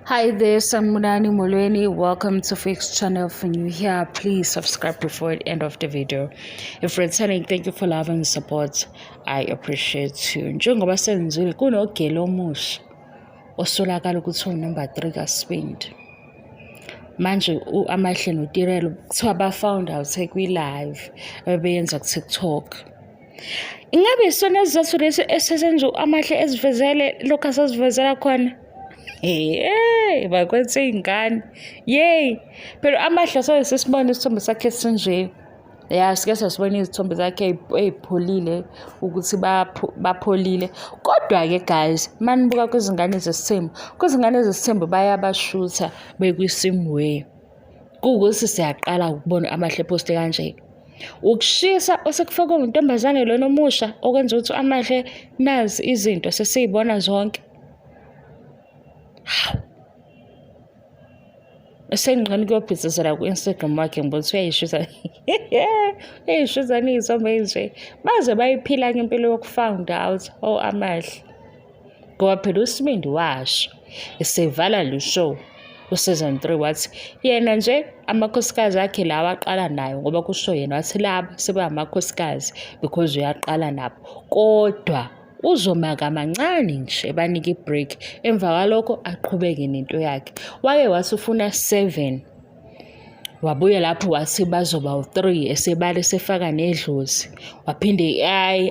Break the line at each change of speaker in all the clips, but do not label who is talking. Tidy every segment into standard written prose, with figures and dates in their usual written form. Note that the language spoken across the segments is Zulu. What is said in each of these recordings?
Hi there, Sanmunani Molweni. Welcome to Fix channel. If you're here, please subscribe before the end of the video. If returning, thank you for love and support. I appreciate you. Njengoba senzile kunogelo omusha osolakala ukuthi number 3 kaSpindi. Manje amahle noTirelo kuthiwa ba-found out kwi-live bebeyenza ku-TikTok. Ingabe isona sizathu lesi esesenza amahle ezivezele lokhu asazivezela khona? Hey, bakwenze ingane. Yey. Pero amahle sesibona isithombe sakhe sinje. Ya sike sasibona izithombe zakhe ezipholile ukuthi bapholile. Kodwa ke guys, manibuka kwizingane zesithembu bayabashutha bekwisimwe. Kuwukuthi siyaqala ukubona amahle post kanje. Ukushisa osekufaka untombazane lona omusha okwenza ukuthi amahle nazi izinto sesizibona zonke. Esengqani kuyophithizela ku-Instagram wakhe ngibona ukuthi uyayishuza. Uyayishuza niy'thombe nje. Baze bayiphila ngempilo yoku-found out amahle. Ngoba phela uSibindi washo esevala lo show ku-season 3 wathi yena nje amakhosikazi akhe lawa aqala nayo ngoba kusho yena wathi laba sebe amakhosikazi because uyaqala nabo. Kodwa uzoma kamancane nje ebanike ibreak emva kwalokho aqhubeke nento yakhe. Waye wasufuna 7 wabuya lapho wathi bazoba u3 esebale sefaka nedlozi waphinde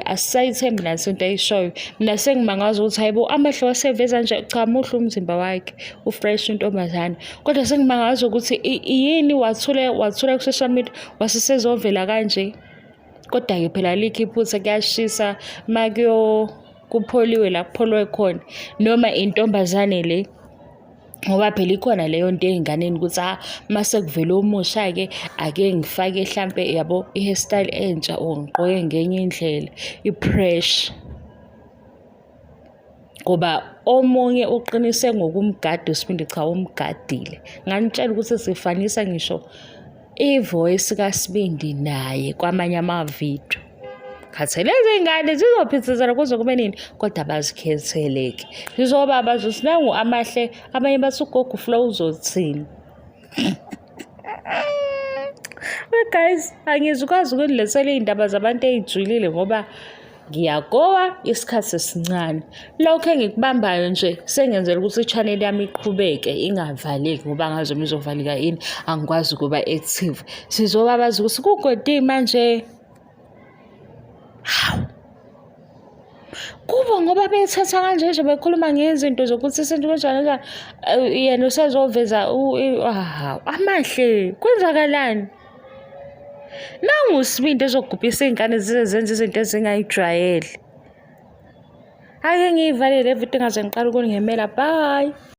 asayithembi nathi into ayishoyo. Mina sengimangaza ukuthi hayibo amahle waseveza nje cha muhle umzimba wakhe ufresh intombazana. Kodwa sengimangaza ukuthi yini wathule ku-social media wasesezovela kanje. Kodwa ke phela likho iphutha kuyashisa kupholiwe la kupholwe khona noma intombazane le ngoba phela ikhona leyo nto ey'nganeni ukuthi mase kuvele omusha ke ake ngifake mhlampe yabo i-hairstyle entsha or ngigqoke ngenye indlela i-pressure ngoba omunye uqinise ngokumgada uSibindi cha umgadile. Nganitshela ukuthi sifanisa ngisho ivoice kaSibindi naye kwamanye amavidiyo. Khathi lezi ngane zizophithizela kuze kube nini kodwa bazikhetheleke. Zizoba bazothi nangu amahle abanye bathi ugogo flow uzothini. Guys, angizukwazi ukunilethela iy'ndaba zabantu ey'julile ngoba ngiyagowa isikhathi esincane. Lokho engikubambayo nje sengenzela ukuthi i-channel yami iqhubeke ingavaleki ngoba ngazi izovaleka yini angikwazi ukuba active. Sizoba bazi ukuthi kugodi manje. Kuba ngoba bethatha kanje nje bekhuluma ngezinto zokuthi isinto kanjani yena usezoveza amahle kwenzakalani. Nangu uSibindi ezogubhisa iy'ngane zenza izinto ezingayijwayele. Ake ngiyivalele le video ngaze ngiqala ukungemela. Bye.